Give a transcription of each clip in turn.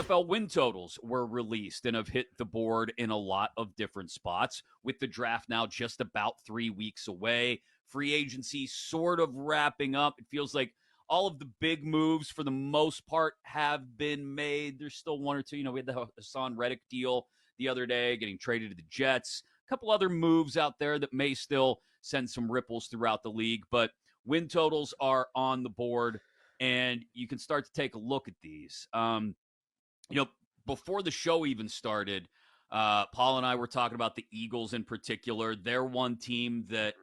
NFL win totals were released and have hit the board in a lot of different spots, with the draft now just about 3 weeks away. Free agency sort of wrapping up. It feels like all of the big moves, for the most part, have been made. There's still one or two. We had the Hassan Reddick deal the other day, getting traded to the Jets. A couple other moves out there that may still send some ripples throughout the league, but win totals are on the board, and you can start to take a look at these. Before the show even started, Paul and I were talking about the Eagles in particular. They're one team that,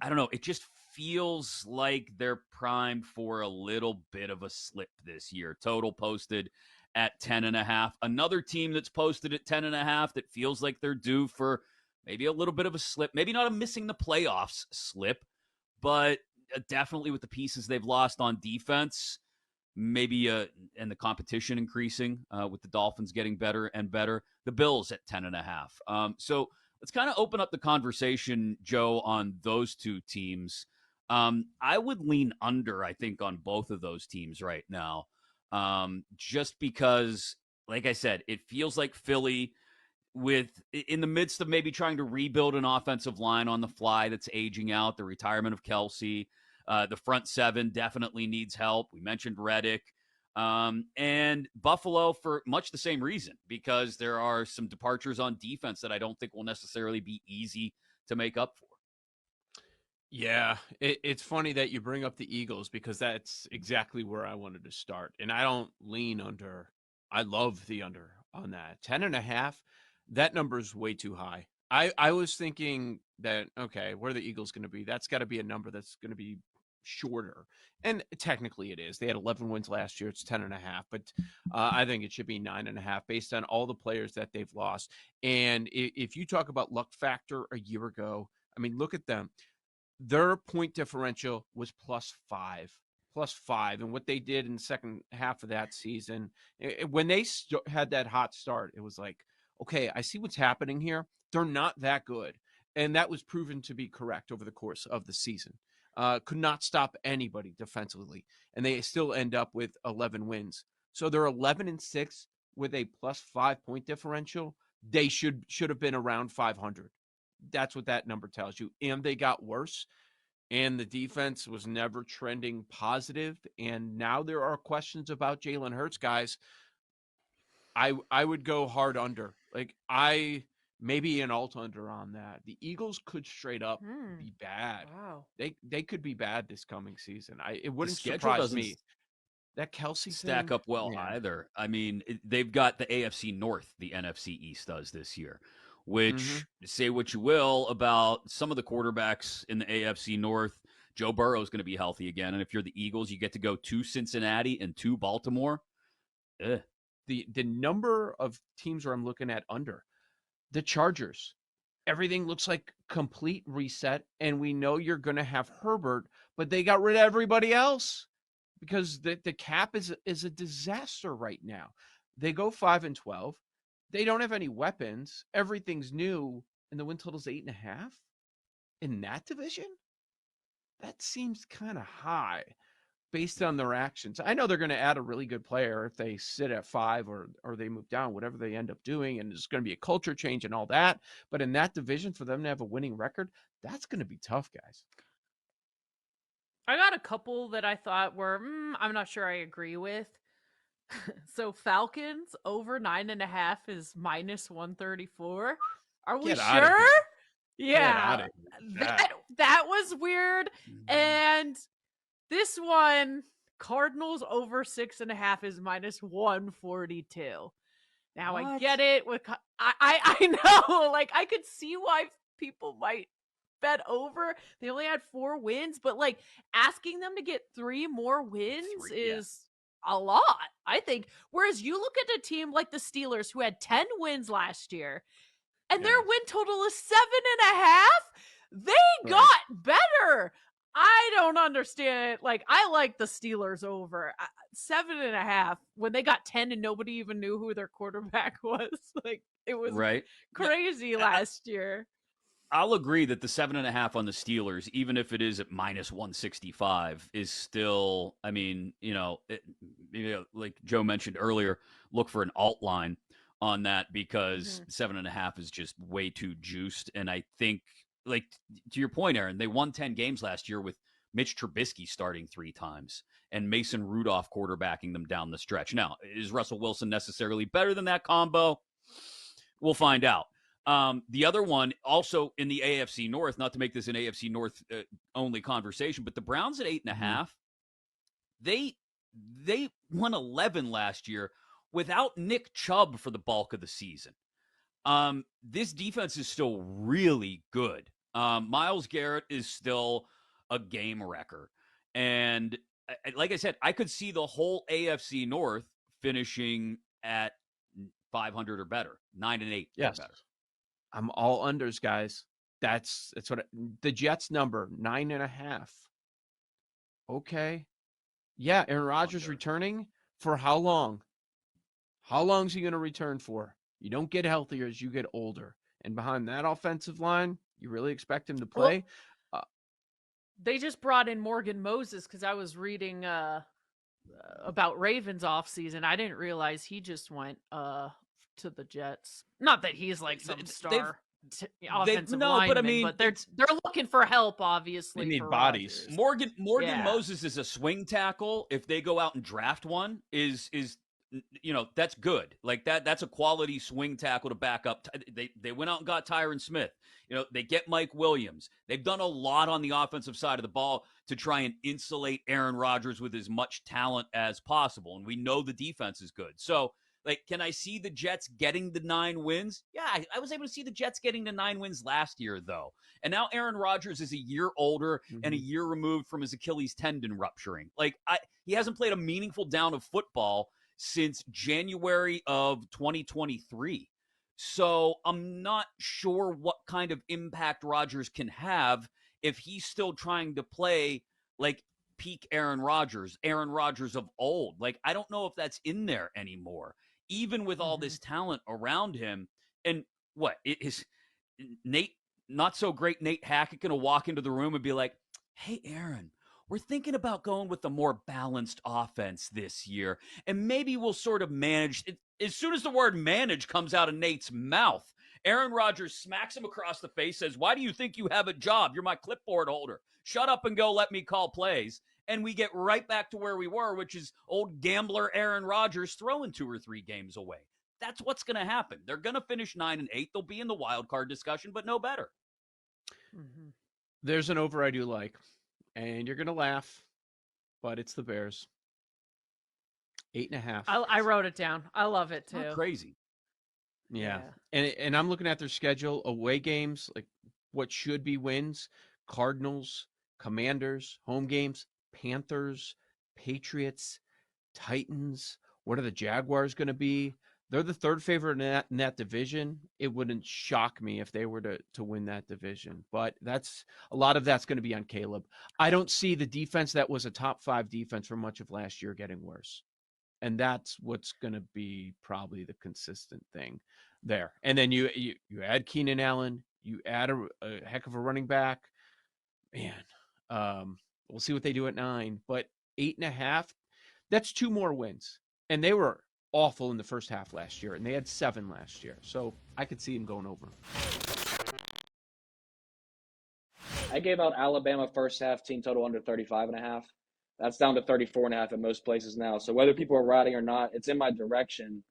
I don't know, it just feels like they're primed for a little bit of a slip this year. Total posted at 10.5. Another team that's posted at 10.5 that feels like they're due for maybe a little bit of a slip. Maybe not a missing the playoffs slip, but definitely with the pieces they've lost on defense, maybe and the competition increasing with the Dolphins getting better and better. The Bills at 10.5. So let's kind of open up the conversation, Joe, on those two teams. I would lean under, I think, on both of those teams right now, just because, like I said, it feels like Philly, in the midst of maybe trying to rebuild an offensive line on the fly that's aging out, the retirement of Kelsey, the front seven definitely needs help. We mentioned Reddick. And Buffalo for much the same reason, because there are some departures on defense that I don't think will necessarily be easy to make up for. Yeah, it's funny that you bring up the Eagles, because that's exactly where I wanted to start. And I don't lean under. I love the under on that. 10.5, that number is way too high. I was thinking that, okay, where are the Eagles going to be? That's got to be a number that's going to be shorter. And technically it is. They had 11 wins last year. It's 10.5, but I think it should be 9.5 based on all the players that they've lost. And if you talk about luck factor a year ago, I mean, look at them. Their point differential was +5. And what they did in the second half of that season, when they had that hot start, it was like, okay, I see what's happening here. They're not that good. And that was proven to be correct over the course of the season. Could not stop anybody defensively. And they still end up with 11 wins. So they're 11-6 with a +5 point differential. They should have been around 500. That's what that number tells you. And they got worse. And the defense was never trending positive. And now there are questions about Jalen Hurts, guys. I would go hard under. Like, maybe an alt under on that. The Eagles could straight up be bad. Wow. They could be bad this coming season. It wouldn't schedule surprise doesn't me. That Kelsey stack thing, up well either. I mean, they've got the AFC North, the NFC East does this year, which, say what you will about some of the quarterbacks in the AFC North. Joe Burrow is going to be healthy again. And if you're the Eagles, you get to go to Cincinnati and to Baltimore. The number of teams where I'm looking at under, the Chargers, everything looks like complete reset. And we know you're going to have Herbert, but they got rid of everybody else because the cap is a disaster right now. They go 5-12. They don't have any weapons. Everything's new. And the win total's 8.5 in that division. That seems kind of high based on their actions. I know they're going to add a really good player if they sit at 5 or they move down, whatever they end up doing. And it's going to be a culture change and all that. But in that division, for them to have a winning record, that's going to be tough, guys. I got a couple that I thought were, I'm not sure I agree with. So Falcons over 9.5 is -134. Are we sure? Yeah, that was weird. And this one, Cardinals over 6.5 is -142. Now what? I get it. I know, like, I could see why people might bet over. They only had 4 wins, but like asking them to get 3 more wins is a lot, I think. Whereas you look at a team like the Steelers, who had 10 wins last year, and their win total is 7.5. They got better. I don't understand. Like, I like the Steelers over 7.5 when they got 10 and nobody even knew who their quarterback was. Like, it was crazy last year. I'll agree that the 7.5 on the Steelers, even if it is at -165, is still. I mean, like Joe mentioned earlier, look for an alt line on that because Mm-hmm. 7.5 is just way too juiced. And I think, like to your point, Aaron, they won 10 games last year with Mitch Trubisky starting 3 times and Mason Rudolph quarterbacking them down the stretch. Now, is Russell Wilson necessarily better than that combo? We'll find out. The other one, also in the AFC North, not to make this an AFC North only conversation, but the Browns at 8.5, they won 11 last year without Nick Chubb for the bulk of the season. This defense is still really good. Myles Garrett is still a game wrecker. And like I said, I could see the whole AFC North finishing at 500 or better, 9-8 Yes. or better. I'm all unders, guys. That's what the Jets number 9.5. Okay. Yeah, Aaron Rodgers Under. returning for how long? How long is he going to return for? You don't get healthier as you get older. And behind that offensive line, you really expect him to play? Well, they just brought in Morgan Moses because I was reading about Ravens offseason. I didn't realize he just went to the Jets. Not that he's like some star offensive lineman, but they're looking for help, obviously. They need for bodies. Rodgers. Morgan Moses is a swing tackle. If they go out and draft one, is that's good. Like that's a quality swing tackle to back up. They went out and got Tyron Smith. They get Mike Williams. They've done a lot on the offensive side of the ball to try and insulate Aaron Rodgers with as much talent as possible. And we know the defense is good. So, can I see the Jets getting the 9 wins? Yeah, I was able to see the Jets getting the 9 wins last year, though. And now Aaron Rodgers is a year older and a year removed from his Achilles tendon rupturing. He hasn't played a meaningful down of football since January of 2023. So I'm not sure what kind of impact Rodgers can have if he's still trying to play like peak Aaron Rodgers of old. I don't know if that's in there anymore, even with all this talent around him. And what is Nate, not so great Nate Hackett, going to walk into the room and be like, "Hey, Aaron, we're thinking about going with a more balanced offense this year, and maybe we'll sort of manage." As soon as the word manage comes out of Nate's mouth, Aaron Rodgers smacks him across the face, says, "Why do you think you have a job? You're my clipboard holder. Shut up and go let me call plays." And we get right back to where we were, which is old gambler Aaron Rodgers throwing 2 or 3 games away. That's what's going to happen. They're going to finish 9-8. They'll be in the wild card discussion, but no better. There's an over I do like. And you're going to laugh, but it's the Bears. 8.5. I wrote it down. I love it, too. Not crazy. Yeah. And I'm looking at their schedule. Away games, like what should be wins. Cardinals, Commanders, home games, Panthers, Patriots, Titans. What are the Jaguars going to be? They're the third favorite in that division. It wouldn't shock me if they were to win that division. But a lot of that's going to be on Caleb. I don't see the defense that was a top 5 defense for much of last year getting worse. And that's what's going to be probably the consistent thing there. And then you add Keenan Allen, you add a heck of a running back. Man, we'll see what they do at 9. But 8.5, that's 2 more wins. And they were awful in the first half last year, and they had 7 last year. So I could see them going over. I gave out Alabama first half team total under 35.5. That's down to 34.5 at most places now. So whether people are riding or not, it's in my direction.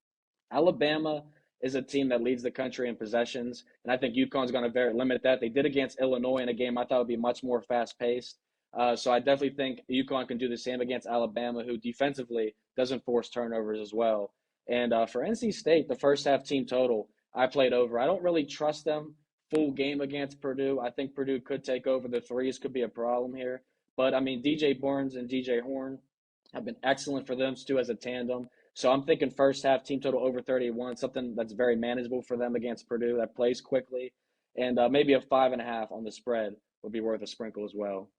Alabama is a team that leads the country in possessions, and I think UConn's going to limit that. They did against Illinois in a game I thought would be much more fast-paced. So I definitely think UConn can do the same against Alabama, who defensively doesn't force turnovers as well. And for NC State, the first half team total, I played over. I don't really trust them full game against Purdue. I think Purdue could take over. The threes could be a problem here. But, I mean, DJ Burns and DJ Horn have been excellent for them, too, as a tandem. So I'm thinking first half team total over 31, something that's very manageable for them against Purdue that plays quickly. And maybe a 5.5 on the spread would be worth a sprinkle as well.